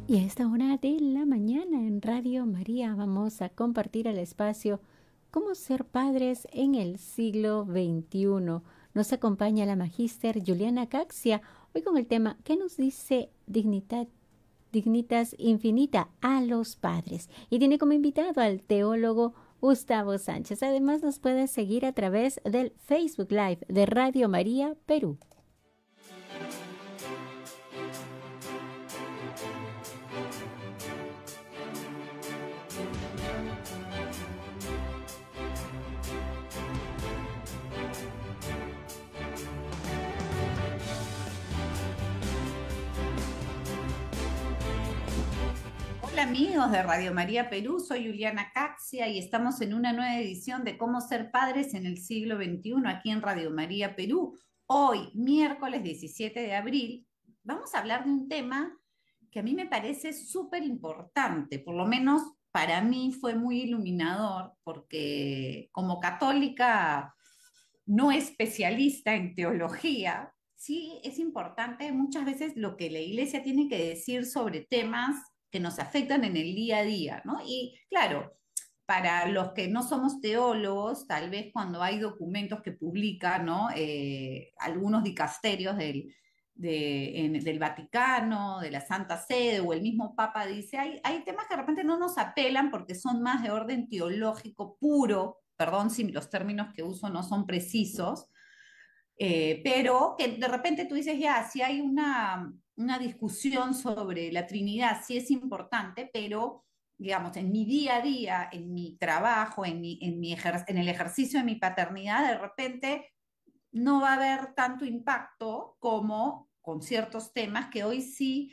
Y a esta hora de la mañana en Radio María vamos a compartir el espacio Cómo ser padres en el siglo XXI. Nos acompaña la magíster Juliana Caxia, hoy con el tema ¿Qué nos dice Dignitas Infinita a los padres? Y tiene como invitado al teólogo Gustavo Sánchez. Además nos puede seguir a través del Facebook Live de Radio María Perú. Hola amigos de Radio María Perú, soy Juliana Caxia y estamos en una nueva edición de Cómo ser padres en el siglo XXI aquí en Radio María Perú. Hoy, miércoles 17 de abril, vamos a hablar de un tema que a mí me parece súper importante, por lo menos para mí fue muy iluminador porque como católica no especialista en teología, sí es importante muchas veces lo que la iglesia tiene que decir sobre temas que nos afectan en el día a día, ¿no? Y claro, para los que no somos teólogos, tal vez cuando hay documentos que publican, ¿no? Algunos dicasterios del Vaticano, de la Santa Sede o el mismo Papa dice, hay temas que de repente no nos apelan porque son más de orden teológico puro, perdón si los términos que uso no son precisos, pero que de repente tú dices, ya, si hay una discusión sobre la Trinidad, sí es importante, pero digamos, en mi día a día, en mi trabajo, en el ejercicio de mi paternidad, de repente no va a haber tanto impacto como con ciertos temas que hoy sí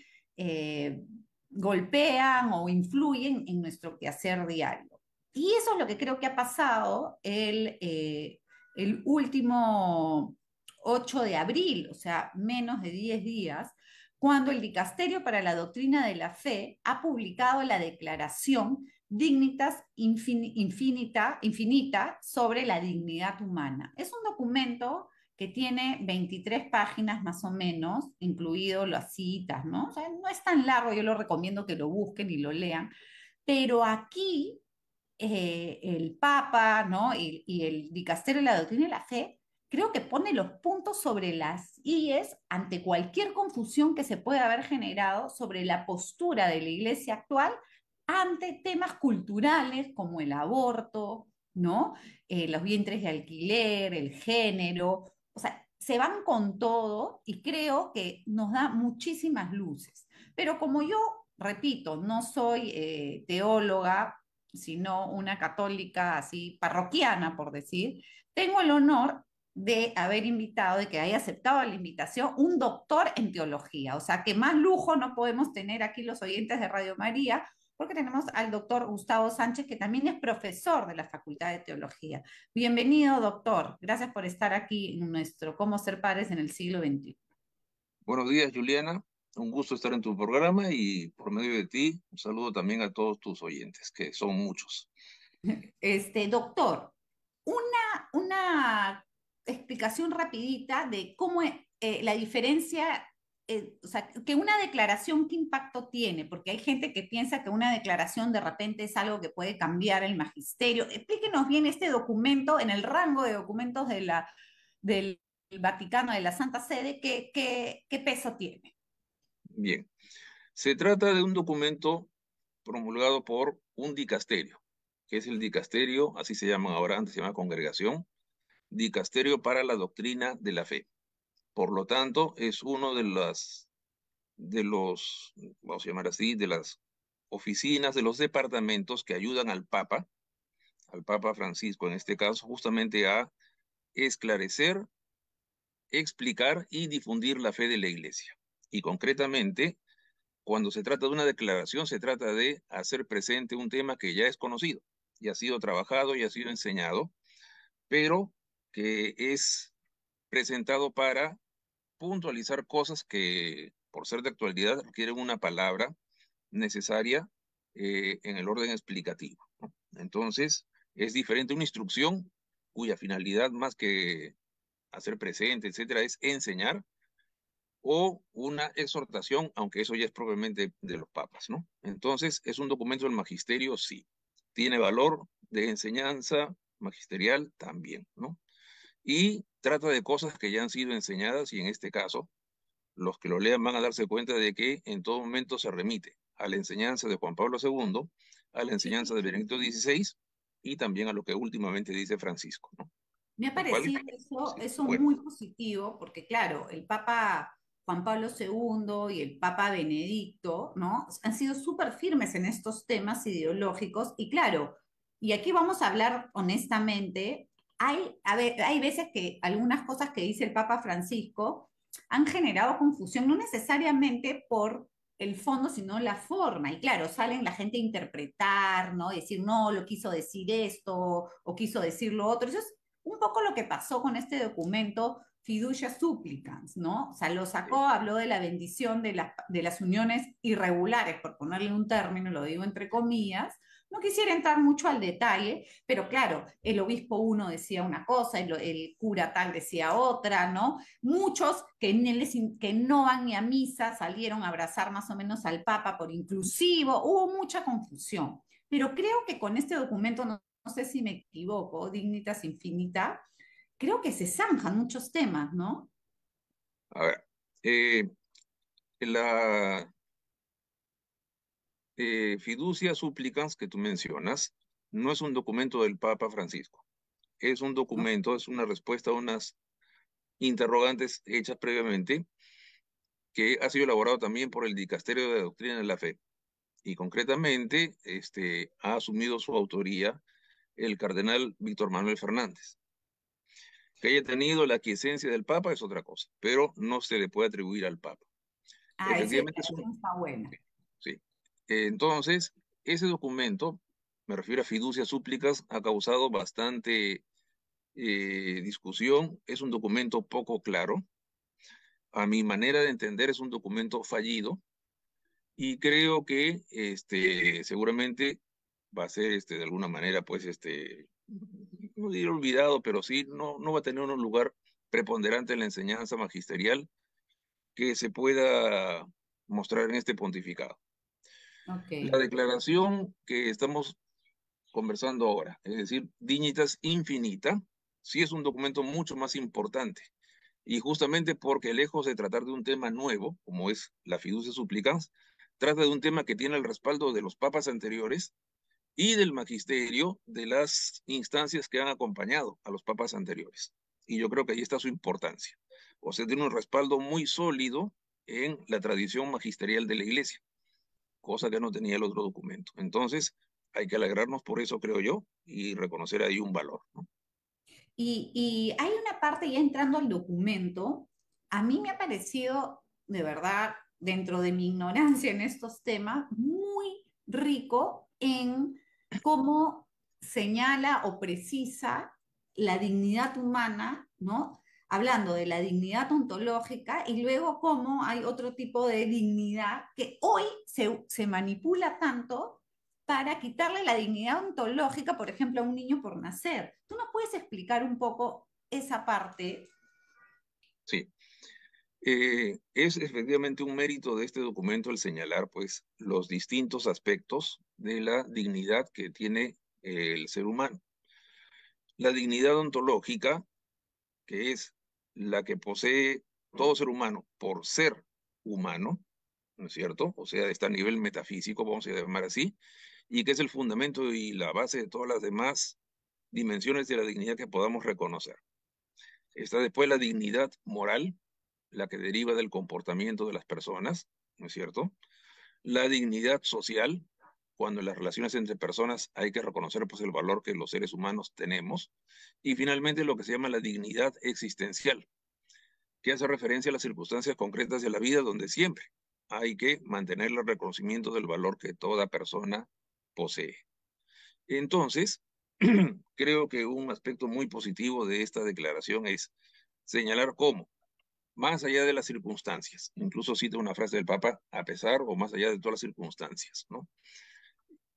golpean o influyen en nuestro quehacer diario. Y eso es lo que creo que ha pasado el último 8 de abril, o sea, menos de 10 días, cuando el Dicasterio para la Doctrina de la Fe ha publicado la declaración Dignitas Infinita sobre la dignidad humana. Es un documento que tiene 23 páginas más o menos, incluido las citas, ¿no? O sea, no es tan largo, yo lo recomiendo que lo busquen y lo lean, pero aquí el Papa, ¿no? Y el Dicasterio de la Doctrina de la Fe, creo que pone los puntos sobre las IES ante cualquier confusión que se pueda haber generado sobre la postura de la Iglesia actual ante temas culturales como el aborto, ¿no? Los vientres de alquiler, el género, o sea, se van con todo y creo que nos da muchísimas luces. Pero como yo, repito, no soy teóloga, sino una católica así parroquiana, por decir, tengo el honor de haber invitado, de que haya aceptado la invitación, un doctor en teología. O sea, que más lujo no podemos tener aquí los oyentes de Radio María, porque tenemos al doctor Gustavo Sánchez, que también es profesor de la Facultad de Teología. Bienvenido, doctor. Gracias por estar aquí en nuestro Cómo ser padres en el siglo XXI. Buenos días, Juliana. Un gusto estar en tu programa y por medio de ti, un saludo también a todos tus oyentes, que son muchos. Doctor, una explicación rapidita de cómo es la diferencia, o sea, que una declaración, ¿qué impacto tiene? Porque hay gente que piensa que una declaración de repente es algo que puede cambiar el magisterio. Explíquenos bien este documento en el rango de documentos del Vaticano, de la Santa Sede, ¿qué peso tiene? Bien, se trata de un documento promulgado por un dicasterio, que es el dicasterio, así se llaman ahora, antes se llama congregación, dicasterio para la doctrina de la fe. Por lo tanto, es uno de los, vamos a llamar así, de las oficinas, de los departamentos que ayudan al Papa Francisco en este caso, justamente a esclarecer, explicar y difundir la fe de la Iglesia. Y concretamente, cuando se trata de una declaración, se trata de hacer presente un tema que ya es conocido, y ha sido trabajado y ha sido enseñado, pero que es presentado para puntualizar cosas que, por ser de actualidad, requieren una palabra necesaria en el orden explicativo, ¿no? Entonces, es diferente una instrucción cuya finalidad, más que hacer presente, etcétera, es enseñar, o una exhortación, aunque eso ya es propiamente de los papas, ¿no? Entonces, ¿es un documento del magisterio? Sí. ¿Tiene valor de enseñanza magisterial? También, ¿no? Y trata de cosas que ya han sido enseñadas y en este caso, los que lo lean van a darse cuenta de que en todo momento se remite a la enseñanza de Juan Pablo II, a la Sí, enseñanza de Benedicto XVI y también a lo que últimamente dice Francisco, ¿no? me ha Lo cual, parecido eso, sí, eso bueno, muy positivo, porque claro, el Papa Juan Pablo II y el Papa Benedicto, ¿no? Han sido súper firmes en estos temas ideológicos y claro, y aquí vamos a hablar honestamente, hay veces que algunas cosas que dice el Papa Francisco han generado confusión, no necesariamente por el fondo, sino la forma. Y claro, salen la gente a interpretar, ¿no? Decir, no, lo quiso decir esto o quiso decir lo otro. Eso es un poco lo que pasó con este documento Fiducia Supplicans, ¿no? O sea, lo sí. sacó, habló de la bendición de las uniones irregulares, por ponerle un término, lo digo entre comillas. No quisiera entrar mucho al detalle, pero claro, el obispo uno decía una cosa, el cura tal decía otra, ¿no? Muchos que no van ni a misa salieron a abrazar más o menos al Papa por inclusivo, hubo mucha confusión. Pero creo que con este documento, no sé si me equivoco, Dignitas Infinita, creo que se zanjan muchos temas, ¿no? A ver, eh, la fiducia supplicans que tú mencionas no es un documento del Papa Francisco, es un ¿No? documento, es una respuesta a unas interrogantes hechas previamente que ha sido elaborado también por el Dicasterio de Doctrina de la Fe y concretamente ha asumido su autoría el cardenal Víctor Manuel Fernández. Que haya tenido la aquiescencia del Papa es otra cosa, pero no se le puede atribuir al Papa. Ah, esa Efectivamente es un... declaración está buena. Sí. Entonces, ese documento, me refiero a fiducias súplicas, ha causado bastante discusión. Es un documento poco claro. A mi manera de entender, es un documento fallido y creo que seguramente va a ser de alguna manera, pues, no diré olvidado, pero sí, no va a tener un lugar preponderante en la enseñanza magisterial que se pueda mostrar en este pontificado. Ok. La declaración que estamos conversando ahora, es decir, Dignitas Infinita, sí es un documento mucho más importante. Y justamente porque lejos de tratar de un tema nuevo, como es la fiducia supplicans, trata de un tema que tiene el respaldo de los papas anteriores y del magisterio de las instancias que han acompañado a los papas anteriores. Y yo creo que ahí está su importancia. O sea, tiene un respaldo muy sólido en la tradición magisterial de la Iglesia, cosa que no tenía el otro documento. Entonces, hay que alegrarnos por eso, creo yo, y reconocer ahí un valor, ¿no? Y hay una parte ya entrando al documento, a mí me ha parecido, de verdad, dentro de mi ignorancia en estos temas, muy rico en cómo señala o precisa la dignidad humana, ¿no? Hablando de la dignidad ontológica y luego cómo hay otro tipo de dignidad que hoy se manipula tanto para quitarle la dignidad ontológica, por ejemplo, a un niño por nacer. ¿Tú nos puedes explicar un poco esa parte? Sí. Es efectivamente un mérito de este documento el señalar, pues, los distintos aspectos de la dignidad que tiene el ser humano. La dignidad ontológica, que es la que posee todo ser humano por ser humano, ¿no es cierto? O sea, está a nivel metafísico, vamos a llamar así, y que es el fundamento y la base de todas las demás dimensiones de la dignidad que podamos reconocer. Está después la dignidad moral, la que deriva del comportamiento de las personas, ¿no es cierto? La dignidad social, cuando en las relaciones entre personas hay que reconocer pues, el valor que los seres humanos tenemos. Y finalmente lo que se llama la dignidad existencial, que hace referencia a las circunstancias concretas de la vida donde siempre hay que mantener el reconocimiento del valor que toda persona posee. Entonces, creo que un aspecto muy positivo de esta declaración es señalar cómo, más allá de las circunstancias, incluso cita una frase del Papa, a pesar o más allá de todas las circunstancias, ¿no?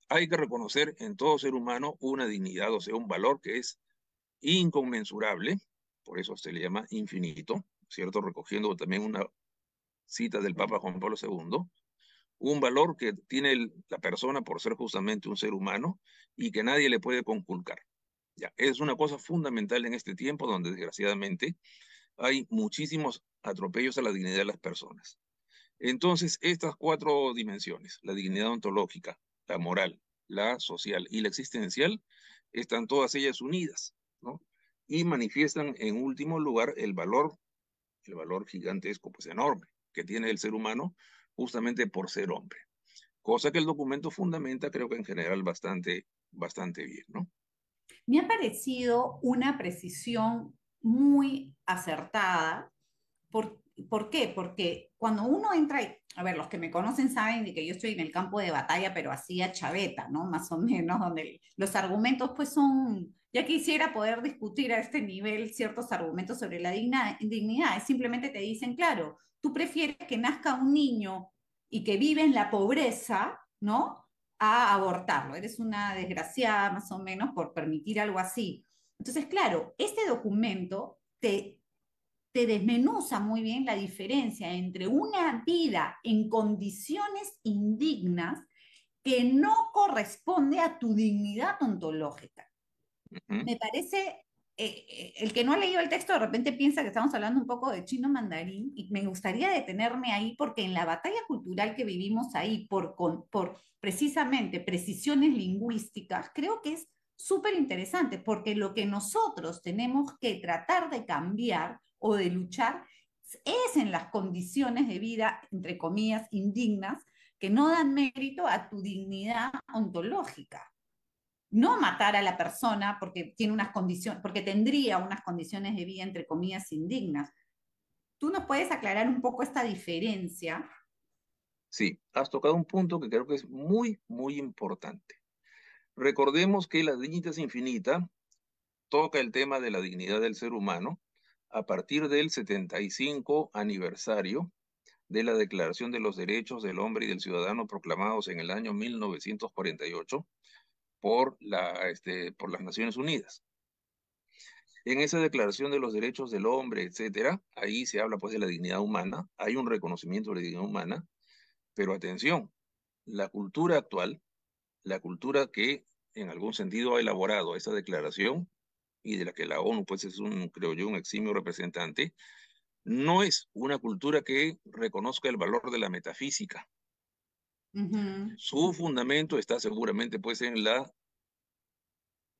Hay que reconocer en todo ser humano una dignidad, o sea, un valor que es inconmensurable, por eso se le llama infinito, ¿cierto? Recogiendo también una cita del Papa Juan Pablo II, un valor que tiene la persona por ser justamente un ser humano y que nadie le puede conculcar. Ya, es una cosa fundamental en este tiempo donde desgraciadamente hay muchísimos atropellos a la dignidad de las personas. Entonces, estas cuatro dimensiones, la dignidad ontológica, la moral, la social y la existencial, están todas ellas unidas, ¿no? Y manifiestan en último lugar el valor gigantesco, pues enorme, que tiene el ser humano justamente por ser hombre. Cosa que el documento fundamenta, creo que en general bastante bien, ¿no? Me ha parecido una precisión muy acertada. ¿Por qué? Porque cuando uno entra, a ver, los que me conocen saben de que yo estoy en el campo de batalla, pero así a chaveta, ¿no? Más o menos, donde los argumentos pues son, ya quisiera poder discutir a este nivel ciertos argumentos sobre la dignidad, simplemente te dicen, claro, tú prefieres que nazca un niño y que vive en la pobreza, ¿no? A abortarlo. Eres una desgraciada más o menos por permitir algo así. Entonces, claro, este documento te desmenuza muy bien la diferencia entre una vida en condiciones indignas que no corresponde a tu dignidad ontológica. Me parece, el que no ha leído el texto de repente piensa que estamos hablando un poco de chino mandarín y me gustaría detenerme ahí porque en la batalla cultural que vivimos ahí por precisamente precisiones lingüísticas, creo que es súper interesante porque lo que nosotros tenemos que tratar de cambiar o de luchar es en las condiciones de vida, entre comillas, indignas, que no dan mérito a tu dignidad ontológica. No matar a la persona porque tiene unas condiciones, porque tendría unas condiciones de vida, entre comillas, indignas. ¿Tú nos puedes aclarar un poco esta diferencia? Sí, has tocado un punto que creo que es muy importante. Recordemos que la Dignitas Infinita toca el tema de la dignidad del ser humano a partir del 75 aniversario de la Declaración de los Derechos del Hombre y del Ciudadano proclamados en el año 1948 por las Naciones Unidas. En esa Declaración de los Derechos del Hombre, etcétera, ahí se habla pues de la dignidad humana, hay un reconocimiento de la dignidad humana, pero atención, la cultura actual, la cultura que en algún sentido ha elaborado esa declaración y de la que la ONU pues es creo yo, un eximio representante, no es una cultura que reconozca el valor de la metafísica. Su fundamento está seguramente pues en la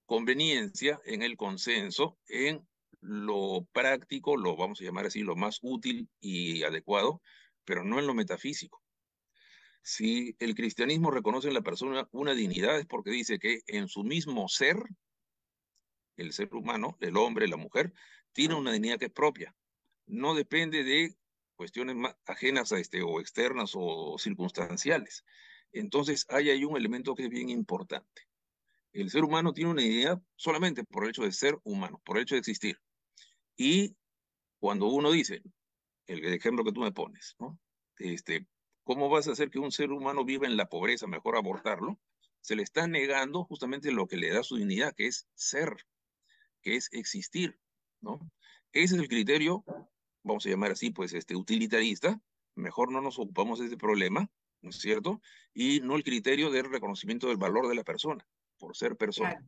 conveniencia, en el consenso, en lo práctico, lo vamos a llamar así, lo más útil y adecuado, pero no en lo metafísico. Si el cristianismo reconoce en la persona una dignidad es porque dice que en su mismo ser, el ser humano, el hombre, la mujer, tiene una dignidad que es propia. No depende de cuestiones ajenas a o externas o circunstanciales. Entonces hay ahí un elemento que es bien importante. El ser humano tiene una dignidad solamente por el hecho de ser humano, por el hecho de existir. Y cuando uno dice, el ejemplo que tú me pones, ¿no? ¿Cómo vas a hacer que un ser humano viva en la pobreza, mejor abortarlo? Se le está negando justamente lo que le da su dignidad, que es ser, que es existir, ¿no? Ese es el criterio, vamos a llamar así, pues, utilitarista. Mejor no nos ocupamos de ese problema, ¿no es cierto? Y no el criterio del reconocimiento del valor de la persona, por ser persona. Claro.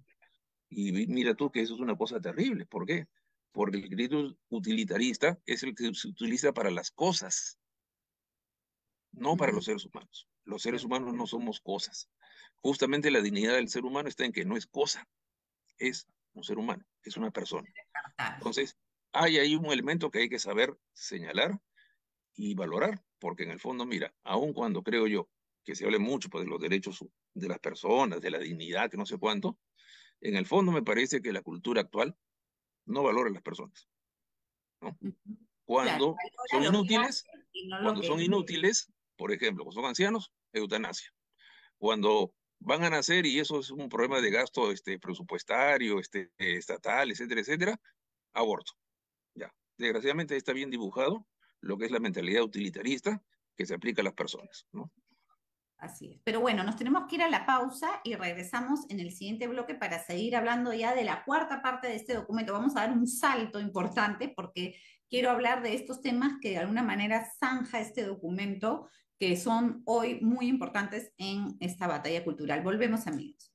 Y mira tú que eso es una cosa terrible. ¿Por qué? Porque el criterio utilitarista es el que se utiliza para las cosas, no para los seres humanos. Los seres humanos no somos cosas. Justamente la dignidad del ser humano está en que no es cosa, es un ser humano, es una persona. Entonces, hay ahí un elemento que hay que saber señalar y valorar, porque en el fondo, mira, aun cuando creo yo que se hable mucho pues, de los derechos de las personas, de la dignidad, que no sé cuánto, en el fondo me parece que la cultura actual no valora a las personas, ¿no? Claro, Cuando son valora lo que inútiles, hace y no lo que dice. por ejemplo, cuando son ancianos, eutanasia. Cuando van a nacer y eso es un problema de gasto presupuestario, estatal, etcétera, etcétera, aborto. Ya. Desgraciadamente está bien dibujado lo que es la mentalidad utilitarista que se aplica a las personas, ¿no? Así es. Pero bueno, nos tenemos que ir a la pausa y regresamos en el siguiente bloque para seguir hablando ya de la cuarta parte de este documento. Vamos a dar un salto importante porque quiero hablar de estos temas que de alguna manera zanja este documento, que son hoy muy importantes en esta batalla cultural. Volvemos, amigos.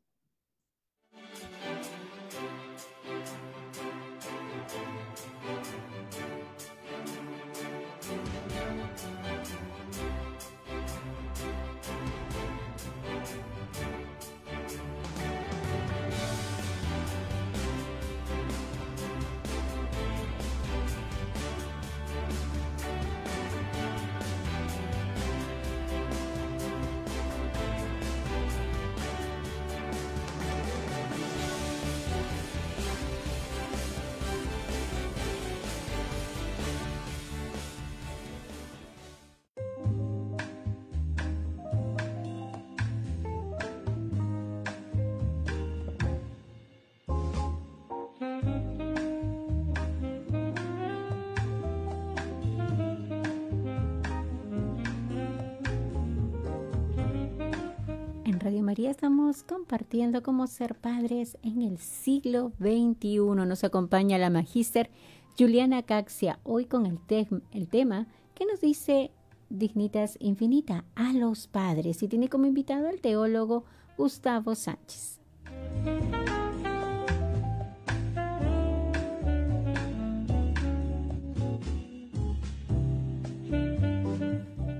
En Radio María estamos compartiendo cómo ser padres en el siglo XXI. Nos acompaña la magíster Juliana Caxia, hoy con el tema que nos dice Dignitas Infinita a los padres, y tiene como invitado al teólogo Gustavo Sánchez.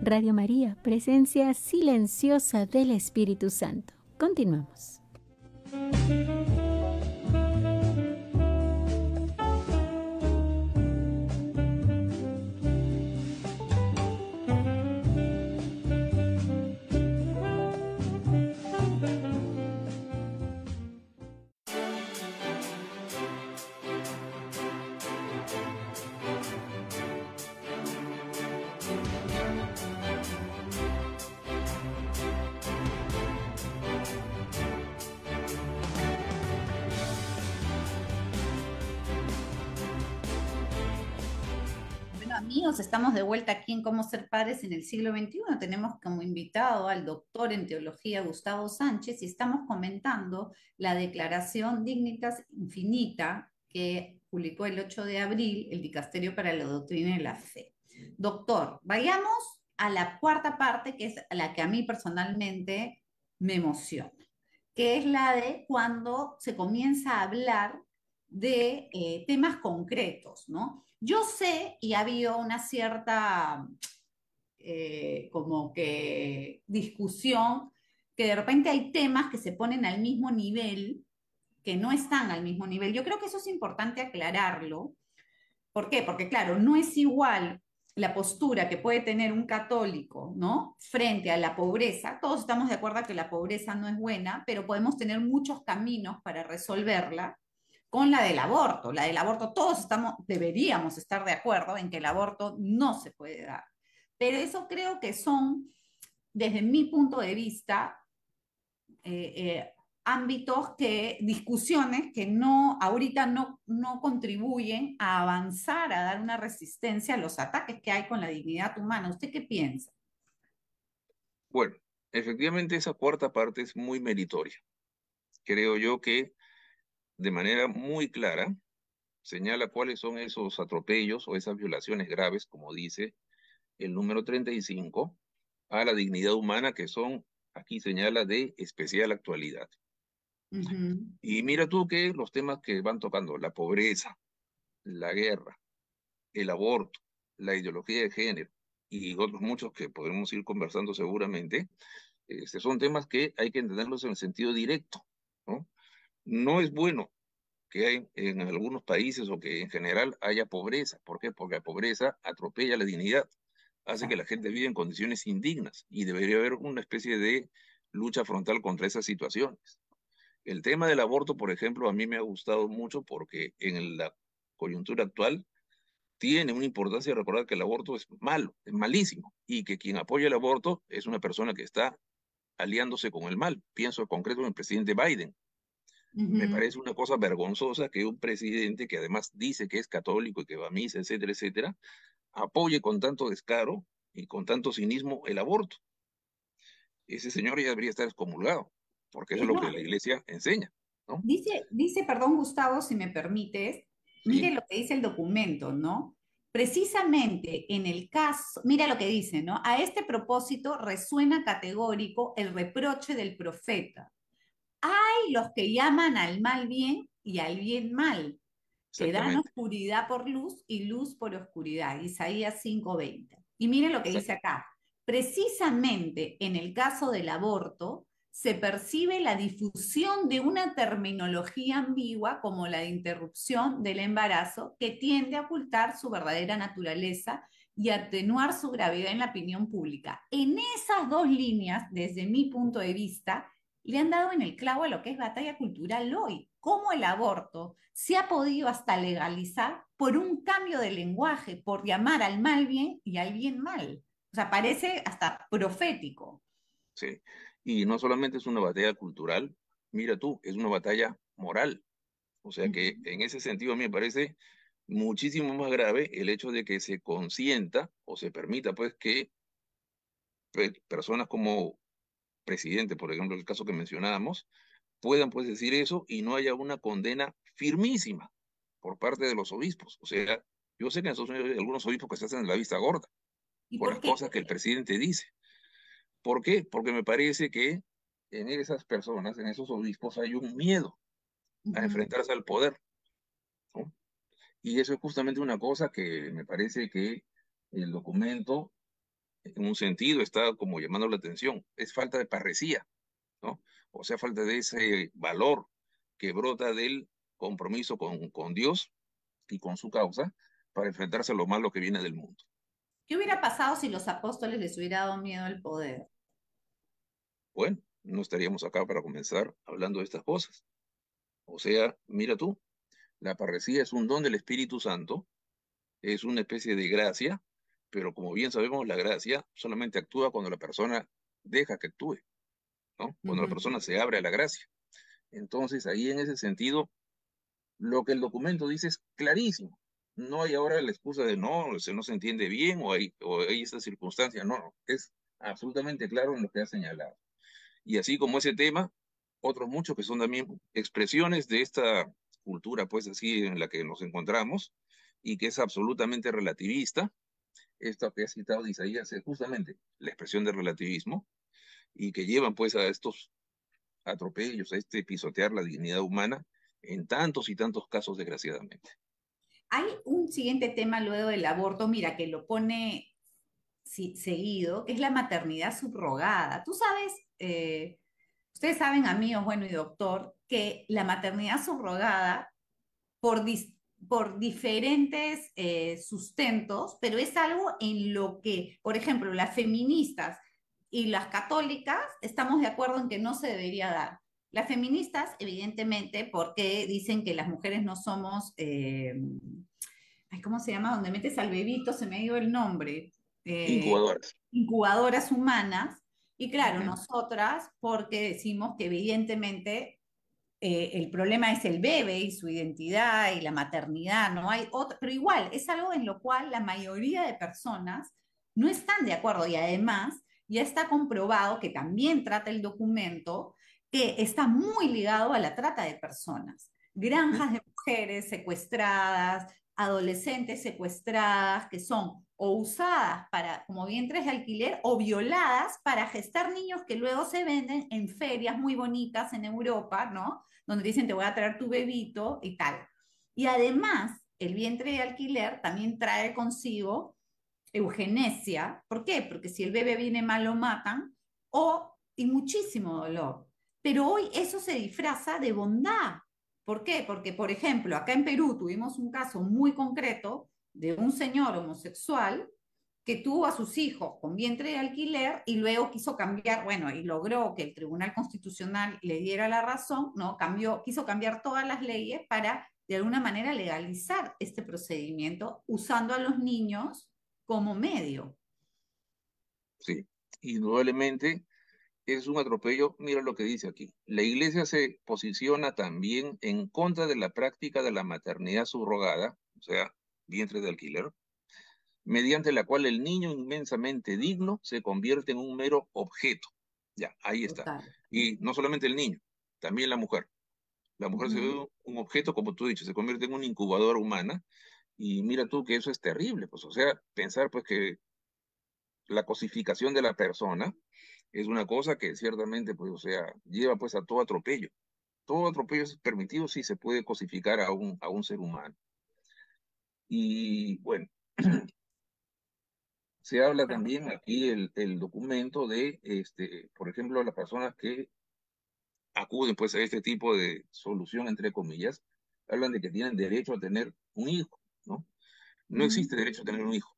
Radio María, presencia silenciosa del Espíritu Santo. Continuamos. Amigos, estamos de vuelta aquí en Cómo ser padres en el siglo XXI. Tenemos como invitado al doctor en teología Gustavo Sánchez y estamos comentando la declaración Dignitas Infinita que publicó el 8 de abril el Dicasterio para la Doctrina de la Fe. Doctor, vayamos a la cuarta parte, que es la que a mí personalmente me emociona, que es la de cuando se comienza a hablar de temas concretos, ¿no? Yo sé, y ha habido una cierta como que discusión, que de repente hay temas que se ponen al mismo nivel, que no están al mismo nivel. Yo creo que eso es importante aclararlo. ¿Por qué? Porque claro, no es igual la postura que puede tener un católico, ¿no? Frente a la pobreza. Todos estamos de acuerdo que la pobreza no es buena, pero podemos tener muchos caminos para resolverla con la del aborto. La del aborto, todos deberíamos estar de acuerdo en que el aborto no se puede dar. Pero eso creo que son, desde mi punto de vista, ámbitos discusiones que ahorita no contribuyen a avanzar, a dar una resistencia a los ataques que hay con la dignidad humana. ¿Usted qué piensa? Bueno, efectivamente esa cuarta parte es muy meritoria. Creo yo que de manera muy clara señala cuáles son esos atropellos o esas violaciones graves, como dice el número 35, a la dignidad humana, que son, aquí señala, de especial actualidad. Y mira tú que los temas que van tocando, la pobreza, la guerra, el aborto, la ideología de género y otros muchos que podremos ir conversando seguramente, son temas que hay que entenderlos en el sentido directo, ¿no? No es bueno que hay en algunos países o que en general haya pobreza. ¿Por qué? Porque la pobreza atropella la dignidad, hace que la gente viva en condiciones indignas y debería haber una especie de lucha frontal contra esas situaciones. El tema del aborto, por ejemplo, a mí me ha gustado mucho porque en la coyuntura actual tiene una importancia recordar que el aborto es malo, es malísimo, y que quien apoya el aborto es una persona que está aliándose con el mal. Pienso en concreto en el presidente Biden. Me parece una cosa vergonzosa que un presidente que además dice que es católico y que va a misa, etcétera, etcétera, apoye con tanto descaro y con tanto cinismo el aborto. Ese señor ya debería estar excomulgado, porque eso es lo que la iglesia enseña, ¿no? Dice, perdón, Gustavo, si me permites, Sí. mire lo que dice el documento, ¿no? Precisamente en el caso, mira lo que dice, ¿no? A este propósito resuena categórico el reproche del profeta. Hay los que llaman al mal bien y al bien mal, que dan Exactamente, oscuridad por luz y luz por oscuridad. Isaías 5:20. Y miren lo que dice exacto. acá. Precisamente en el caso del aborto, se percibe la difusión de una terminología ambigua como la de interrupción del embarazo que tiende a ocultar su verdadera naturaleza y atenuar su gravedad en la opinión pública. En esas dos líneas, desde mi punto de vista, le han dado en el clavo a lo que es batalla cultural hoy. Cómo el aborto se ha podido hasta legalizar por un cambio de lenguaje, por llamar al mal bien y al bien mal. O sea, parece hasta profético. Sí. Y no solamente es una batalla cultural, mira tú, es una batalla moral. O sea Uh que -huh. en ese sentido a mí me parece muchísimo más grave el hecho de que se consienta o se permita pues que personas como presidente, por ejemplo, el caso que mencionábamos, puedan pues decir eso y no haya una condena firmísima por parte de los obispos. O sea, yo sé que en Estados Unidos hay algunos obispos que se hacen la vista gorda ¿Y por por las qué? cosas que el presidente dice. ¿Por qué? Porque me parece que en esas personas, en esos obispos, hay un miedo Uh a -huh. enfrentarse al poder, ¿no? Y eso es justamente una cosa que me parece que el documento, en un sentido, está como llamando la atención. Es falta de parresía, ¿no? O sea, falta de ese valor que brota del compromiso con Dios y con su causa para enfrentarse a lo malo que viene del mundo. ¿Qué hubiera pasado si los apóstoles les hubiera dado miedo al poder? Bueno, no estaríamos acá para comenzar hablando de estas cosas. O sea, mira tú, la parresía es un don del Espíritu Santo, es una especie de gracia, pero como bien sabemos, la gracia solamente actúa cuando la persona deja que actúe, ¿no? Uh Cuando la -huh. persona se abre a la gracia. Entonces, ahí en ese sentido, lo que el documento dice es clarísimo. No hay ahora la excusa de no, se no se entiende bien o hay esta circunstancia. No, no, es absolutamente claro en lo que ha señalado. Y así como ese tema, otros muchos que son también expresiones de esta cultura, pues así en la que nos encontramos y que es absolutamente relativista. Esto que ha citado de Isaías es justamente la expresión de relativismo y que llevan pues a estos atropellos, a este pisotear la dignidad humana en tantos y tantos casos, desgraciadamente. Hay un siguiente tema luego del aborto, mira, que lo pone seguido, que es la maternidad subrogada. Tú sabes, ustedes saben, amigos, bueno, y doctor, que la maternidad subrogada, por, por diferentes sustentos, pero es algo en lo que, por ejemplo, las feministas y las católicas estamos de acuerdo en que no se debería dar. Las feministas, evidentemente, porque dicen que las mujeres no somos, ay, ¿cómo se llama? Donde metes al bebito, se me dio el nombre, eh, Incubadoras. incubadoras humanas. Y claro, Ujú. nosotras, porque decimos que evidentemente el problema es el bebé y su identidad y la maternidad, no hay otro, pero igual es algo en lo cual la mayoría de personas no están de acuerdo y además ya está comprobado que también trata el documento que está muy ligado a la trata de personas. Ujú. Granjas de mujeres secuestradas, adolescentes secuestradas que son o usadas para, como vientres de alquiler o violadas para gestar niños que luego se venden en ferias muy bonitas en Europa, ¿no? Donde dicen te voy a traer tu bebito y tal. Y además, el vientre de alquiler también trae consigo eugenesia. ¿Por qué? Porque si el bebé viene mal lo matan y muchísimo dolor. Pero hoy eso se disfraza de bondad. ¿Por qué? Porque, por ejemplo, acá en Perú tuvimos un caso muy concreto de un señor homosexual que tuvo a sus hijos con vientre de alquiler y luego quiso cambiar, bueno, y logró que el Tribunal Constitucional le diera la razón, ¿no? Quiso cambiar todas las leyes para, de alguna manera, legalizar este procedimiento usando a los niños como medio. Sí, indudablemente es un atropello. Mira lo que dice aquí. La iglesia se posiciona también en contra de la práctica de la maternidad subrogada, o sea, vientre de alquiler, mediante la cual el niño inmensamente digno se convierte en un mero objeto. Ya, ahí está. Total. Y no solamente el niño, también la mujer. La Uh mujer se -huh. ve un objeto, como tú dices, se convierte en una incubadora humana Y mira tú que eso es terrible, pues, o sea, pensar pues que la cosificación de la persona es una cosa que ciertamente, pues, o sea, lleva pues a todo atropello. Todo atropello es permitido si se puede cosificar a un ser humano. Y bueno, se habla también aquí el documento de, por ejemplo, las personas que acuden pues a este tipo de solución, entre comillas, hablan de que tienen derecho a tener un hijo, ¿no? No Ujú. existe derecho a tener un hijo.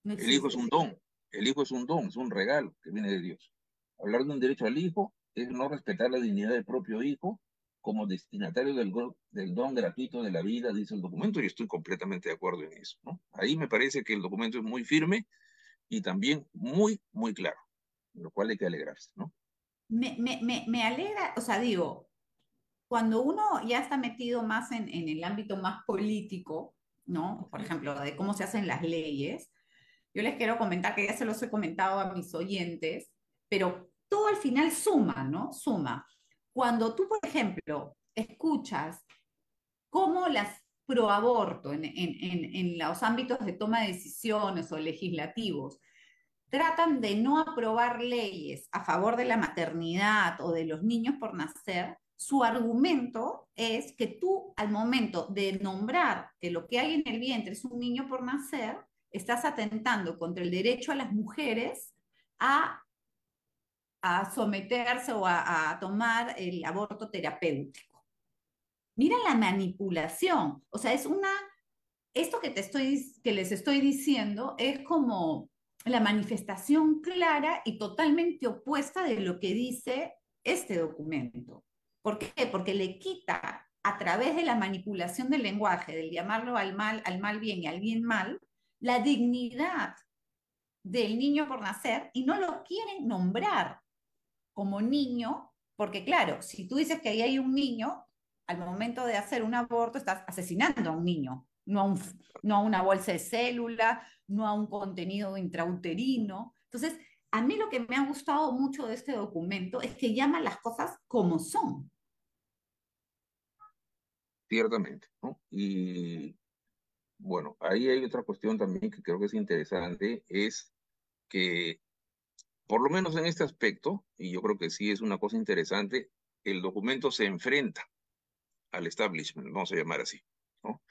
No El hijo es existe. un don, el hijo es un don, es un regalo que viene de Dios. Hablar de un derecho al hijo es no respetar la dignidad del propio hijo como destinatario del don gratuito de la vida, dice el documento, y estoy completamente de acuerdo en eso, ¿no? Ahí me parece que el documento es muy firme y también muy, muy claro, de lo cual hay que alegrarse, ¿no? Me alegra, o sea, digo, cuando uno ya está metido más en el ámbito más político, ¿no? Por ejemplo, de cómo se hacen las leyes, yo les quiero comentar que ya se los he comentado a mis oyentes, pero todo al final suma, ¿no? Suma. Cuando tú, por ejemplo, escuchas cómo las proaborto en los ámbitos de toma de decisiones o legislativos tratan de no aprobar leyes a favor de la maternidad o de los niños por nacer, su argumento es que tú al momento de nombrar que lo que hay en el vientre es un niño por nacer, estás atentando contra el derecho a las mujeres a, a someterse o a tomar el aborto terapéutico. Mira la manipulación, o sea, es una esto que les estoy diciendo es como la manifestación clara y totalmente opuesta de lo que dice este documento. ¿Por qué? Porque le quita a través de la manipulación del lenguaje, del llamarlo al mal bien y al bien mal, la dignidad del niño por nacer y no lo quieren nombrar como niño, porque claro, si tú dices que ahí hay un niño, al momento de hacer un aborto estás asesinando a un niño, no a una bolsa de célula, no a un contenido intrauterino. Entonces, a mí lo que me ha gustado mucho de este documento es que llama las cosas como son. Ciertamente, ¿no? Y bueno, ahí hay otra cuestión también que creo que es interesante, es que por lo menos en este aspecto, y yo creo que sí es una cosa interesante, el documento se enfrenta al establishment, vamos a llamar así, ¿no?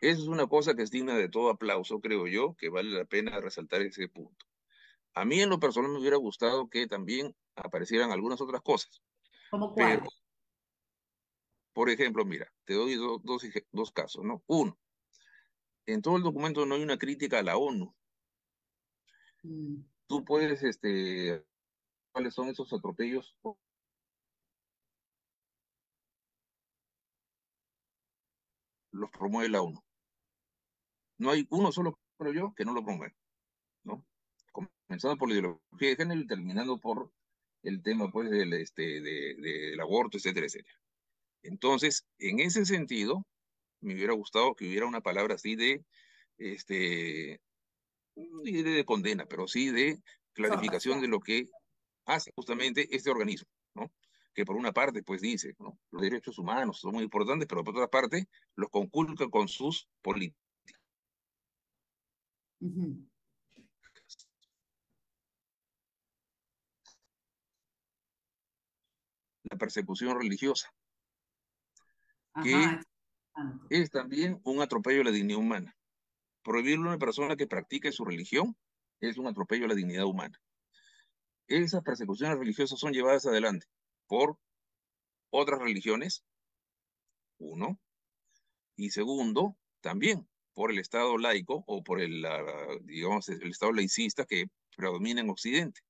Eso es una cosa que es digna de todo aplauso, creo yo, que vale la pena resaltar ese punto. A mí en lo personal me hubiera gustado que también aparecieran algunas otras cosas, ¿Como pero, cuáles? por ejemplo, mira, te doy dos casos, ¿no? Uno, en todo el documento no hay una crítica a la ONU. Mm. Tú puedes, ¿cuáles son esos atropellos? Los promueve la ONU. No hay uno solo, creo yo, que no lo promueva, ¿no? Comenzando por la ideología de género y terminando por el tema, pues, del aborto, etcétera, etcétera. Entonces, en ese sentido, me hubiera gustado que hubiera una palabra así de, este, no diré de condena, pero sí de clarificación Exhortación. de lo que hace justamente este organismo, ¿no? Que por una parte, pues dice, ¿no? Los derechos humanos son muy importantes, pero por otra parte, los conculca con sus políticas. Ujú. La persecución religiosa, que Ajá. Exactamente. es también un atropello a la dignidad humana. Prohibirle a una persona que practique su religión es un atropello a la dignidad humana. Esas persecuciones religiosas son llevadas adelante por otras religiones, uno, y segundo, también por el Estado laico o por digamos, el Estado laicista que predomina en Occidente.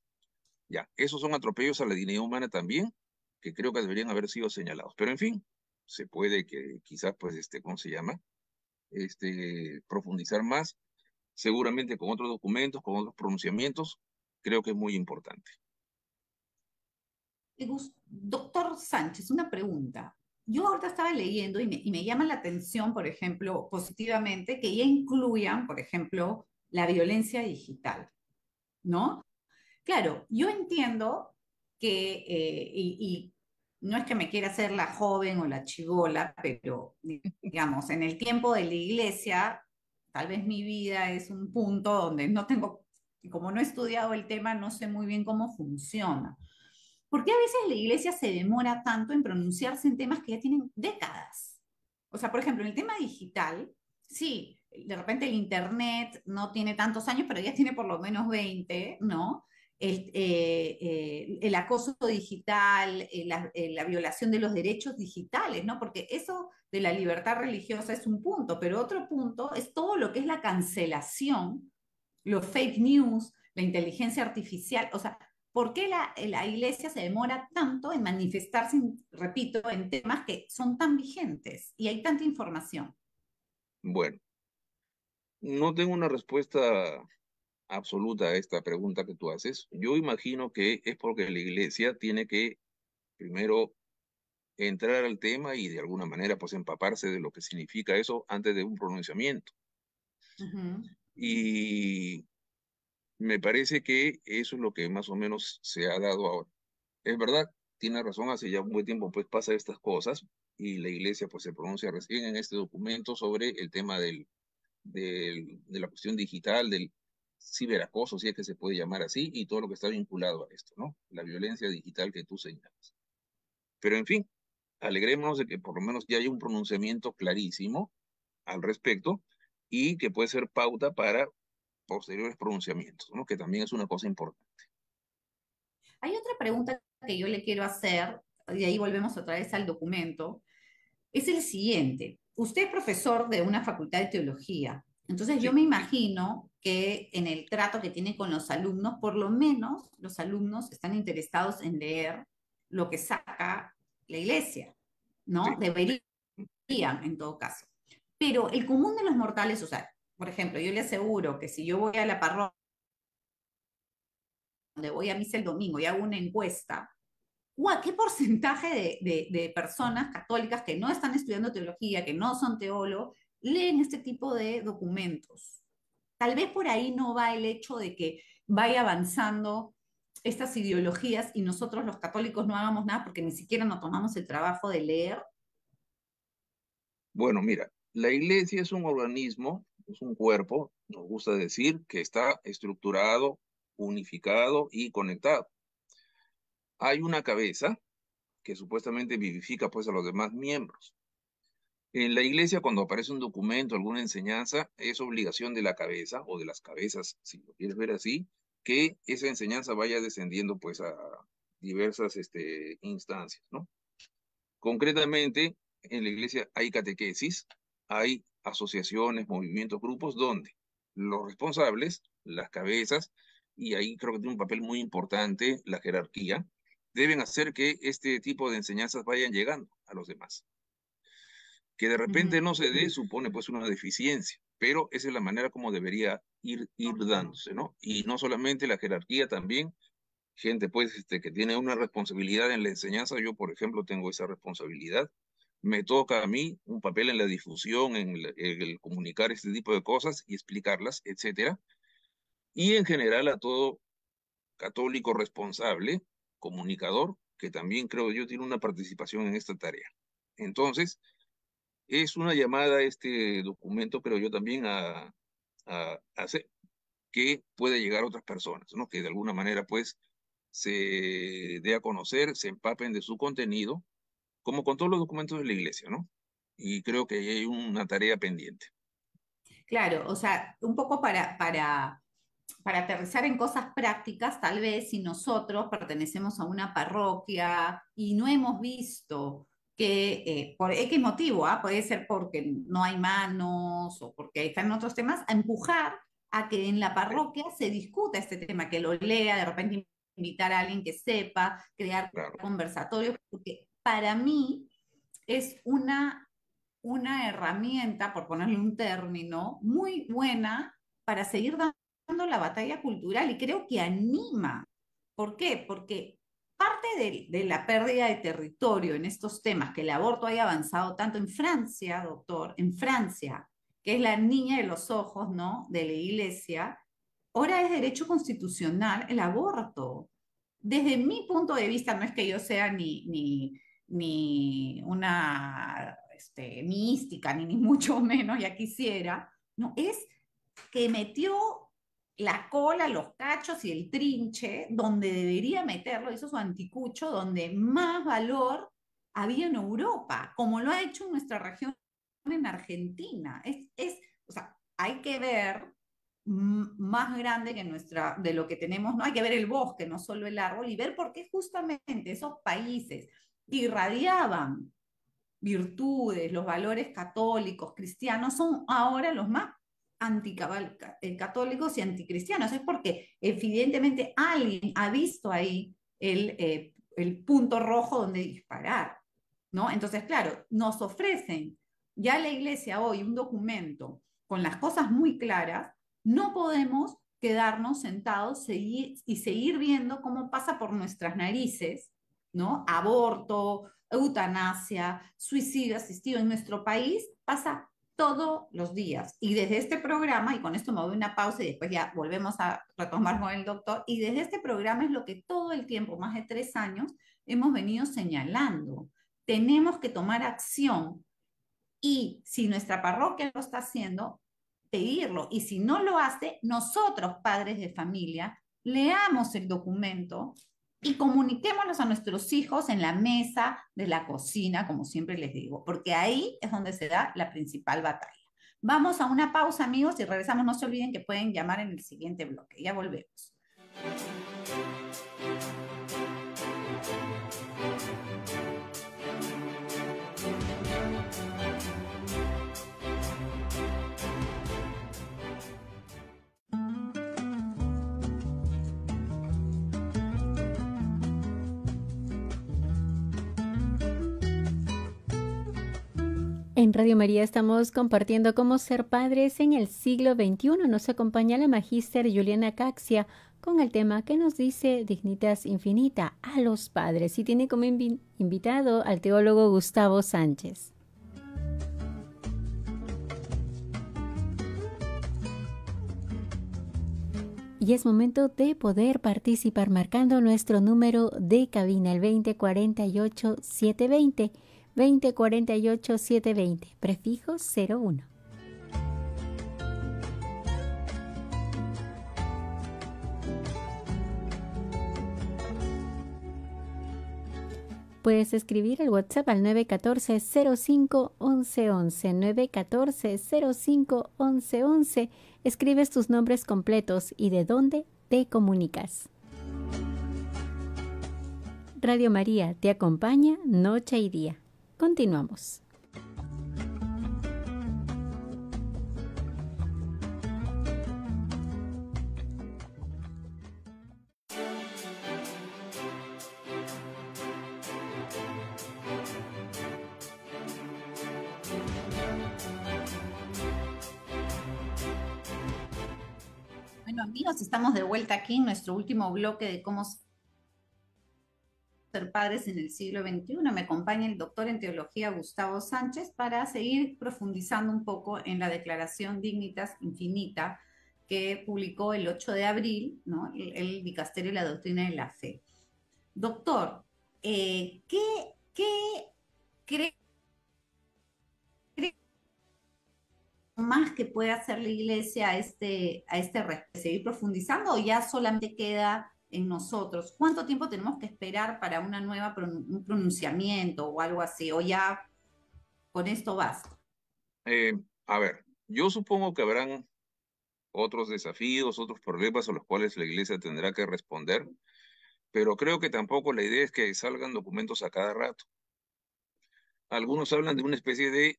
Ya, esos son atropellos a la dignidad humana también, que creo que deberían haber sido señalados. Pero en fin, se puede que quizás, pues, ¿cómo se llama? Profundizar más, seguramente con otros documentos, con otros pronunciamientos, creo que es muy importante. Doctor Sánchez, una pregunta. Yo ahorita estaba leyendo y me llama la atención, por ejemplo, positivamente, que ya incluyan, por ejemplo, la violencia digital, ¿no? Claro, yo entiendo que, no es que me quiera hacer la joven o la chibola, pero digamos, en el tiempo de la iglesia, tal vez mi vida es un punto donde no tengo, como no he estudiado el tema, no sé muy bien cómo funciona. ¿Por qué a veces la iglesia se demora tanto en pronunciarse en temas que ya tienen décadas? O sea, por ejemplo, en el tema digital, sí, de repente el Internet no tiene tantos años, pero ya tiene por lo menos 20, ¿no? El acoso digital, la violación de los derechos digitales, ¿no? Porque eso de la libertad religiosa es un punto, pero otro punto es todo lo que es la cancelación, los fake news, la inteligencia artificial, o sea, ¿por qué la iglesia se demora tanto en manifestarse, repito, en temas que son tan vigentes y hay tanta información? Bueno, no tengo una respuesta absoluta a esta pregunta que tú haces. Yo imagino que es porque la iglesia tiene que primero entrar al tema y de alguna manera pues empaparse de lo que significa eso antes de un pronunciamiento. Ujú. Y me parece que eso es lo que más o menos se ha dado ahora. Es verdad, tiene razón, hace ya un buen tiempo pues pasa estas cosas y la iglesia pues se pronuncia recién en este documento sobre el tema de la cuestión digital, del ciberacoso, si es que se puede llamar así, y todo lo que está vinculado a esto, ¿no? La violencia digital que tú señalas. Pero en fin, alegrémonos de que por lo menos ya hay un pronunciamiento clarísimo al respecto y que puede ser pauta para posteriores pronunciamientos, ¿no? Que también es una cosa importante. Hay otra pregunta que yo le quiero hacer, y ahí volvemos otra vez al documento, es el siguiente. Usted es profesor de una facultad de teología, entonces yo Sí, me imagino que en el trato que tiene con los alumnos, por lo menos los alumnos están interesados en leer lo que saca la iglesia, ¿no? sí, Deberían, en todo caso. Pero el común de los mortales, o sea, por ejemplo, yo le aseguro que si yo voy a la parroquia, donde voy a misa el domingo y hago una encuesta, ¿qué porcentaje de personas católicas que no están estudiando teología, que no son teólogos, leen este tipo de documentos? Tal vez por ahí no va el hecho de que vaya avanzando estas ideologías y nosotros los católicos no hagamos nada porque ni siquiera nos tomamos el trabajo de leer. bueno, mira, la iglesia es un organismo, es un cuerpo, nos gusta decir, que está estructurado, unificado y conectado. Hay una cabeza que supuestamente vivifica pues a los demás miembros. En la iglesia, cuando aparece un documento, alguna enseñanza, es obligación de la cabeza o de las cabezas, si lo quieres ver así, que esa enseñanza vaya descendiendo pues a diversas instancias, ¿no? Concretamente, en la iglesia hay catequesis, hay asociaciones, movimientos, grupos, donde los responsables, las cabezas, y ahí creo que tiene un papel muy importante la jerarquía, deben hacer que este tipo de enseñanzas vayan llegando a los demás. Que de repente Ujú. no se dé supone pues una deficiencia, pero esa es la manera como debería ir dándose, ¿no? Y no solamente la jerarquía, también gente pues que tiene una responsabilidad en la enseñanza. Yo, por ejemplo, tengo esa responsabilidad. Me toca a mí un papel en la difusión, en el comunicar este tipo de cosas y explicarlas, etcétera. Y en general a todo católico responsable, comunicador, que también creo yo tiene una participación en esta tarea. Entonces, es una llamada a este documento, creo yo también a hacer que pueda llegar a otras personas, ¿no? Que de alguna manera pues se dé a conocer, se empapen de su contenido, como con todos los documentos de la iglesia, ¿no? Y creo que ahí hay una tarea pendiente. Claro, o sea, un poco para aterrizar en cosas prácticas, tal vez si nosotros pertenecemos a una parroquia y no hemos visto que por X motivo, puede ser porque no hay manos o porque están otros temas, a empujar a que en la Sí, parroquia se discuta este tema, que lo lea, de repente invitar a alguien que sepa, crear claro. conversatorios, porque para mí es una herramienta, por ponerle un término, muy buena para seguir dando la batalla cultural y creo que anima. ¿Por qué? Porque parte de la pérdida de territorio en estos temas, que el aborto haya avanzado tanto en Francia, doctor, en Francia, que es la niña de los ojos, ¿no? De la iglesia, ahora es derecho constitucional el aborto. Desde mi punto de vista, no es que yo sea ni una mística, ni mucho menos, ya quisiera, ¿no? Es que metió la cola, los cachos y el trinche donde debería meterlo, hizo su anticucho, donde más valor había en Europa, como lo ha hecho en nuestra región en Argentina. O sea, hay que ver más grande que de lo que tenemos, no hay que ver el bosque, no solo el árbol, y ver por qué justamente esos países irradiaban virtudes, los valores católicos, cristianos, son ahora los más anticatólicos y anticristianos. Es porque evidentemente alguien ha visto ahí el punto rojo donde disparar, ¿no? Entonces, claro, nos ofrecen ya la iglesia hoy un documento con las cosas muy claras, no podemos quedarnos sentados y seguir viendo cómo pasa por nuestras narices, ¿no? Aborto, eutanasia, suicidio asistido en nuestro país pasa todos los días. Y desde este programa, y con esto me doy una pausa y después ya volvemos a retomar con el doctor, y desde este programa es lo que todo el tiempo, más de 3 años, hemos venido señalando. Tenemos que tomar acción y si nuestra parroquia lo está haciendo, pedirlo. Y si no lo hace, nosotros, padres de familia, leamos el documento y comuniquémoslos a nuestros hijos en la mesa de la cocina, como siempre les digo, porque ahí es donde se da la principal batalla. Vamos a una pausa, amigos, y regresamos. No se olviden que pueden llamar en el siguiente bloque. Ya volvemos. En Radio María estamos compartiendo cómo ser padres en el siglo XXI. Nos acompaña la magíster Juliana Caxia con el tema que nos dice Dignitas Infinita a los padres, y tiene como invitado al teólogo Gustavo Sánchez. Y es momento de poder participar marcando nuestro número de cabina, el 2048-720. 2048-720, prefijo 01. Puedes escribir el WhatsApp al 914-05-1111, 914-05-1111. Escribes tus nombres completos y de dónde te comunicas. Radio María te acompaña noche y día. Continuamos. Bueno, amigos, estamos de vuelta aquí en nuestro último bloque de cómo ser padres en el siglo XXI. Me acompaña el doctor en teología Gustavo Sánchez para seguir profundizando un poco en la declaración Dignitas Infinita que publicó el 8 de abril, ¿no? El Dicasterio de la Doctrina de la Fe. Doctor, ¿qué cree más que puede hacer la Iglesia a este respecto? ¿Seguir profundizando o ya solamente queda en nosotros? ¿Cuánto tiempo tenemos que esperar para un pronunciamiento o algo así? ¿O ya con esto basta? A ver, yo supongo que habrán otros desafíos, otros problemas a los cuales la Iglesia tendrá que responder, pero creo que tampoco la idea es que salgan documentos a cada rato. Algunos hablan de una especie de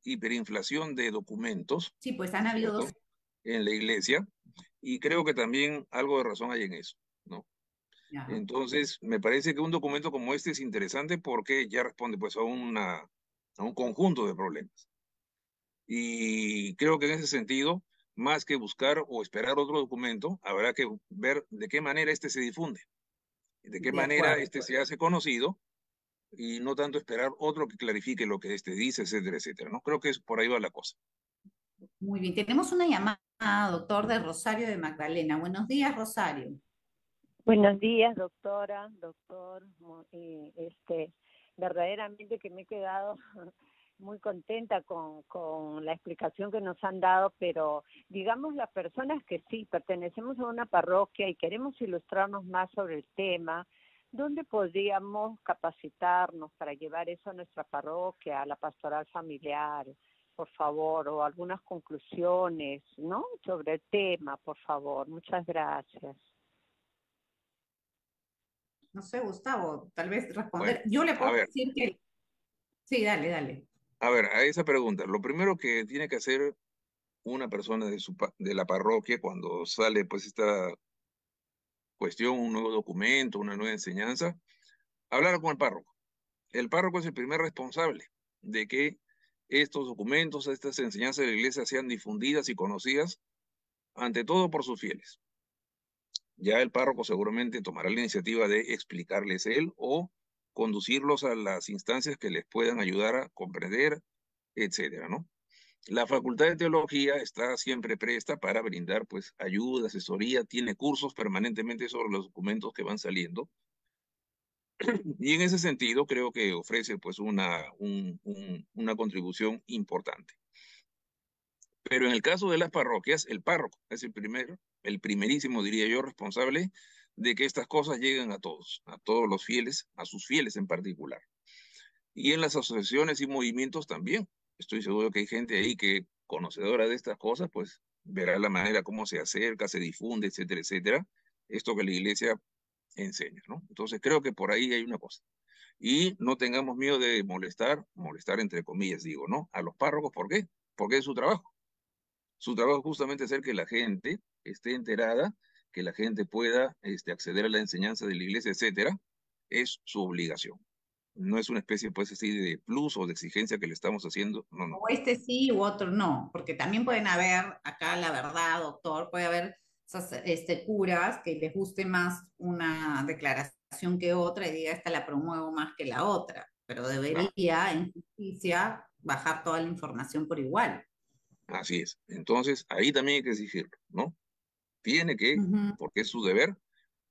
hiperinflación de documentos. Sí, pues han habido dos en la Iglesia, y creo que también algo de razón hay en eso, ¿no? Ya. Entonces, me parece que un documento como este es interesante porque ya responde pues a un conjunto de problemas. Y creo que en ese sentido, más que buscar o esperar otro documento, habrá que ver de qué manera este se difunde, de qué manera este se hace conocido, y no tanto esperar otro que clarifique lo que este dice, etcétera, etcétera, ¿no? Creo que por ahí va la cosa. Muy bien, tenemos una llamada, doctor, de Rosario de Magdalena. Buenos días, Rosario. Buenos días, doctora, doctor. verdaderamente que me he quedado muy contenta con la explicación que nos han dado, pero digamos las personas que sí pertenecemos a una parroquia y queremos ilustrarnos más sobre el tema, ¿dónde podríamos capacitarnos para llevar eso a nuestra parroquia, a la pastoral familiar, por favor, o algunas conclusiones, ¿no? Sobre el tema, por favor. Muchas gracias. No sé, Gustavo, tal vez Bueno, responder. Yo le a puedo ver, decir que... Sí, dale, dale. a ver, a esa pregunta, lo primero que tiene que hacer una persona de la parroquia cuando sale pues esta cuestión, un nuevo documento, una nueva enseñanza, hablar con el párroco. El párroco es el primer responsable de que estos documentos, estas enseñanzas de la iglesia sean difundidas y conocidas, ante todo por sus fieles. Ya el párroco seguramente tomará la iniciativa de explicarles él o conducirlos a las instancias que les puedan ayudar a comprender, etcétera, ¿no? La Facultad de Teología está siempre presta para brindar pues ayuda, asesoría, tiene cursos permanentemente sobre los documentos que van saliendo y en ese sentido creo que ofrece pues una contribución importante. Pero en el caso de las parroquias, el párroco es el primerísimo, diría yo, responsable de que estas cosas lleguen a todos los fieles, a sus fieles en particular. Y en las asociaciones y movimientos también. Estoy seguro que hay gente ahí que, conocedora de estas cosas, pues verá la manera como se acerca, se difunde, etcétera, etcétera, esto que la iglesia enseña, ¿no? Entonces creo que por ahí hay una cosa. Y no tengamos miedo de molestar entre comillas, digo, ¿no? A los párrocos, ¿por qué? Porque es su trabajo. Su trabajo es justamente hacer que la gente esté enterada, que la gente pueda acceder a la enseñanza de la iglesia, etcétera. Es su obligación. No es una especie, pues, así de plus o de exigencia que le estamos haciendo. No, no. O este sí u otro no, porque también pueden haber, acá la verdad, doctor, puede haber curas que les guste más una declaración que otra y diga esta la promuevo más que la otra, pero Claro, debería en justicia bajar toda la información por igual. así es. Entonces, ahí también hay que exigirlo, ¿no? Tiene que, Ujú. porque es su deber,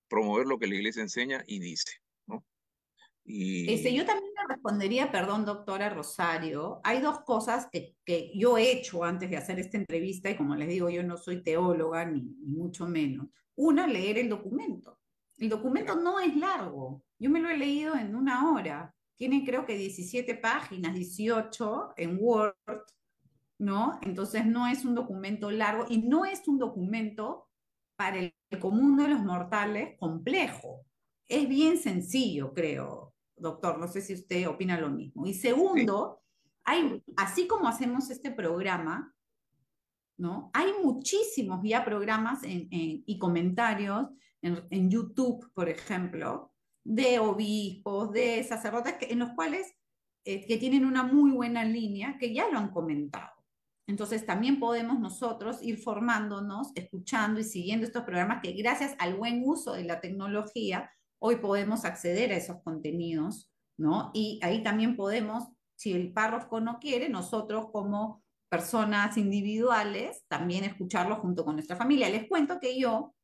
promover lo que la iglesia enseña y dice, ¿no? Yo Y también le respondería, perdón, doctora Rosario, hay dos cosas que yo he hecho antes de hacer esta entrevista, y como les digo, yo no soy teóloga, ni mucho menos. Una, leer el documento. El documento claro, no es largo, yo me lo he leído en una hora. Tiene creo que 17 páginas, 18 en Word, ¿no? Entonces no es un documento largo y no es un documento para el común de los mortales complejo. Es bien sencillo, creo, doctor. No sé si usted opina lo mismo. Y sí, segundo, así como hacemos este programa, ¿no? Hay muchísimos ya programas y comentarios en YouTube, por ejemplo, de obispos, de sacerdotes, en los cuales que tienen una muy buena línea, que ya lo han comentado. Entonces también podemos nosotros ir formándonos, escuchando y siguiendo estos programas que gracias al buen uso de la tecnología, hoy podemos acceder a esos contenidos, ¿no? Y ahí también podemos, si el párroco no quiere, nosotros como personas individuales, también escucharlo junto con nuestra familia. Les cuento que yo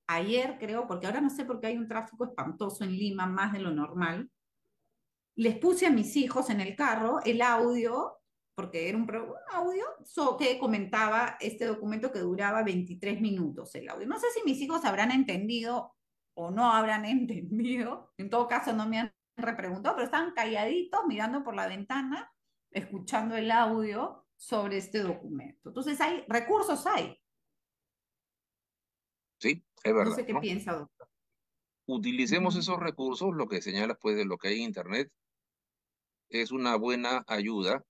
ayer creo, porque ahora no sé por qué hay un tráfico espantoso en Lima, más de lo normal, les puse a mis hijos en el carro el audio, porque era un audio que comentaba este documento que duraba 23 minutos el audio. No sé si mis hijos habrán entendido o no habrán entendido, en todo caso no me han repreguntado, pero estaban calladitos mirando por la ventana, escuchando el audio sobre este documento. Entonces hay recursos, hay. sí, es No verdad, sé qué ¿no? piensa, doctor. Utilicemos Ujú. esos recursos, lo que señalas, pues, de lo que hay en Internet, es una buena ayuda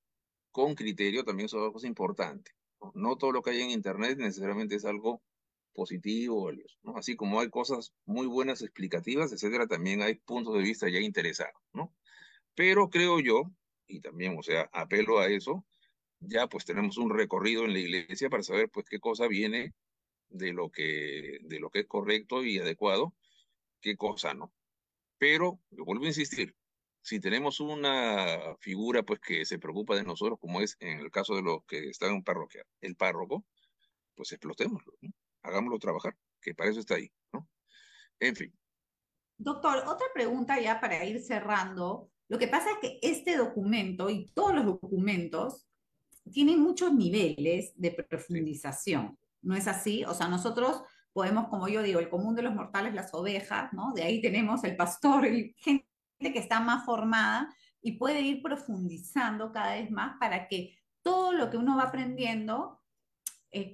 con criterio, también son cosas importantes, ¿no? No todo lo que hay en Internet necesariamente es algo positivo o valioso, ¿no? Así como hay cosas muy buenas explicativas, etcétera, también hay puntos de vista ya interesados, ¿no? Pero creo yo, y también, o sea, apelo a eso, ya pues tenemos un recorrido en la iglesia para saber pues qué cosa viene de lo que es correcto y adecuado, qué cosa no. Pero, yo vuelvo a insistir, si tenemos una figura pues que se preocupa de nosotros, como es en el caso de los que están en parroquia, el párroco, pues explotémoslo, ¿no? Hagámoslo trabajar, que para eso está ahí, ¿no? En fin, Doctor, otra pregunta ya para ir cerrando. Lo que pasa es que este documento y todos los documentos tienen muchos niveles de Sí, profundización, ¿no es así? O sea, nosotros podemos, como yo digo, el común de los mortales, las ovejas, ¿no? De ahí tenemos el pastor, gente que está más formada y puede ir profundizando cada vez más para que todo lo que uno va aprendiendo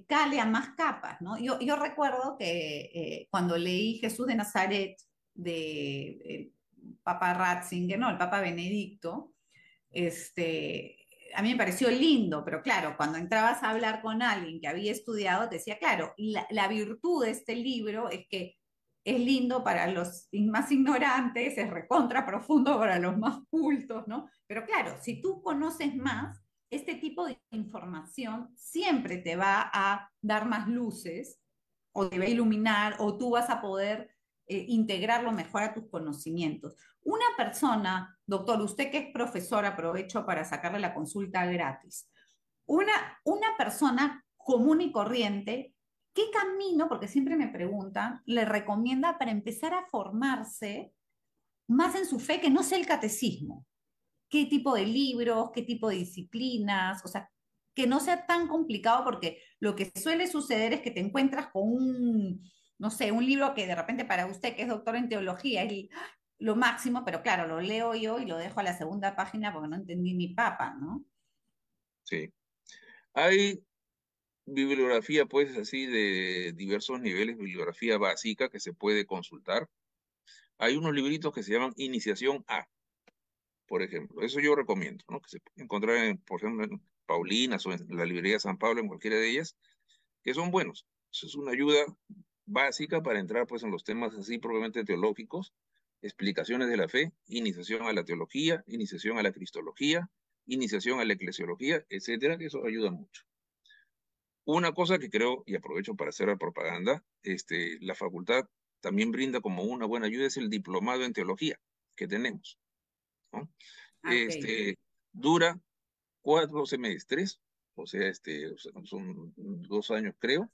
cale a más capas, ¿no? Yo recuerdo que cuando leí Jesús de Nazaret de Papa Ratzinger, no, el Papa Benedicto, a mí me pareció lindo, pero claro, cuando entrabas a hablar con alguien que había estudiado, te decía, claro, la virtud de este libro es que es lindo para los más ignorantes, es recontra profundo para los más cultos, ¿no? Pero claro, si tú conoces más, este tipo de información siempre te va a dar más luces o te va a iluminar o tú vas a poder integrarlo mejor a tus conocimientos. Una persona, doctor, usted que es profesor, aprovecho para sacarle la consulta gratis. Una persona común y corriente, ¿qué camino, porque siempre me preguntan, le recomienda para empezar a formarse más en su fe que no sea el catecismo? ¿Qué tipo de libros, qué tipo de disciplinas? O sea, que no sea tan complicado porque lo que suele suceder es que te encuentras con no sé, un libro que de repente para usted que es doctor en teología es lo máximo, pero claro, lo leo yo y lo dejo a la segunda página porque no entendí ni papa, ¿no? sí. Hay bibliografía, pues, así de diversos niveles, bibliografía básica que se puede consultar. Hay unos libritos que se llaman Iniciación A, por ejemplo. Eso yo recomiendo, ¿no? Que se puede encontrar, por ejemplo, en Paulinas o en la librería San Pablo, en cualquiera de ellas, que son buenos. Eso es una ayuda básica para entrar, pues, en los temas así propiamente teológicos, explicaciones de la fe, iniciación a la teología, iniciación a la cristología, iniciación a la eclesiología, etcétera, que eso ayuda mucho. Una cosa que creo, y aprovecho para hacer la propaganda, la facultad también brinda como una buena ayuda es el diplomado en teología que tenemos, ¿no? Ok. Dura 4 semestres, o sea, son 2 años, creo,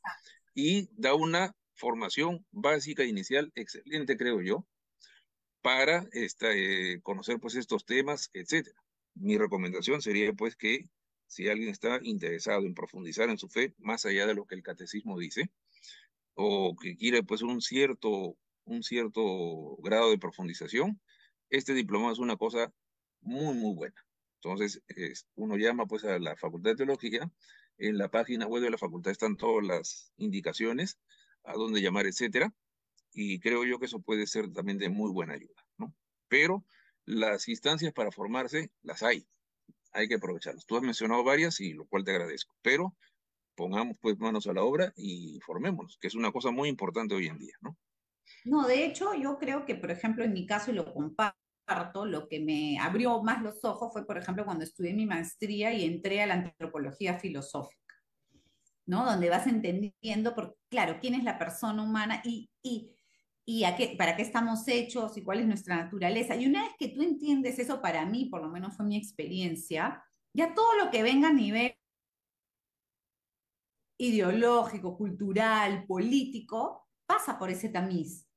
y da una formación básica inicial excelente, creo yo, para conocer pues estos temas, etcétera. Mi recomendación sería pues que si alguien está interesado en profundizar en su fe, más allá de lo que el catecismo dice, o que quiere pues un cierto grado de profundización, este diploma es una cosa muy, muy buena. Entonces, uno llama pues a la Facultad de Teología, en la página web de la facultad están todas las indicaciones a dónde llamar, etcétera, y creo yo que eso puede ser también de muy buena ayuda, ¿no? Pero las instancias para formarse las hay que aprovecharlas. Tú has mencionado varias y lo cual te agradezco, pero pongamos pues manos a la obra y formémonos, que es una cosa muy importante hoy en día, ¿no? No, de hecho, yo creo que, por ejemplo, en mi caso, y lo comparto, lo que me abrió más los ojos fue, por ejemplo, cuando estudié mi maestría y entré a la antropología filosófica, ¿no? Donde vas entendiendo, claro, quién es la persona humana y para qué estamos hechos y cuál es nuestra naturaleza. Y una vez que tú entiendes eso, para mí, por lo menos fue mi experiencia, ya todo lo que venga a nivel ideológico, cultural, político, pasa por ese tamiz.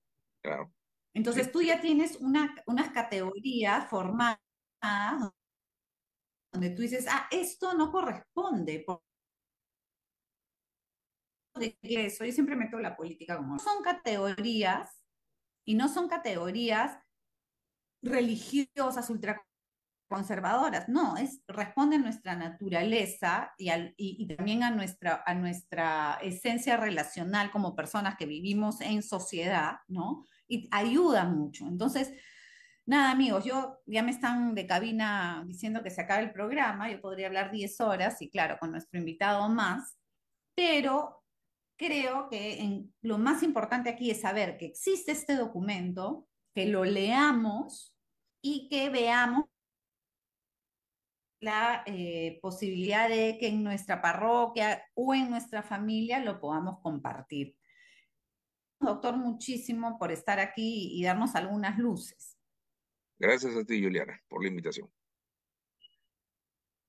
Claro, sí, Entonces tú ya tienes unas categorías formadas donde tú dices, ah, esto no corresponde, porque eso, yo siempre meto la política como, no son categorías y no son categorías religiosas, ultraconservadoras, no, responde a nuestra naturaleza y también a nuestra esencia relacional como personas que vivimos en sociedad, ¿no? Y ayuda mucho. Entonces, nada, amigos, ya me están de cabina diciendo que se acaba el programa, yo podría hablar 10 horas y claro, con nuestro invitado más, pero creo que lo más importante aquí es saber que existe este documento, que lo leamos y que veamos la posibilidad de que en nuestra parroquia o en nuestra familia lo podamos compartir. Doctor, muchísimo por estar aquí y darnos algunas luces. gracias a ti, Juliana, por la invitación.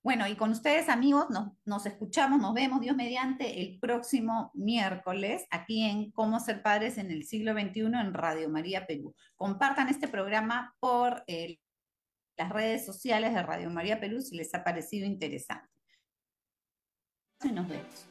Bueno, y con ustedes, amigos, nos escuchamos, nos vemos, Dios mediante, el próximo miércoles aquí en Cómo ser padres en el siglo XXI en Radio María Perú. Compartan este programa por el las redes sociales de Radio María Perú si les ha parecido interesante. Y nos vemos.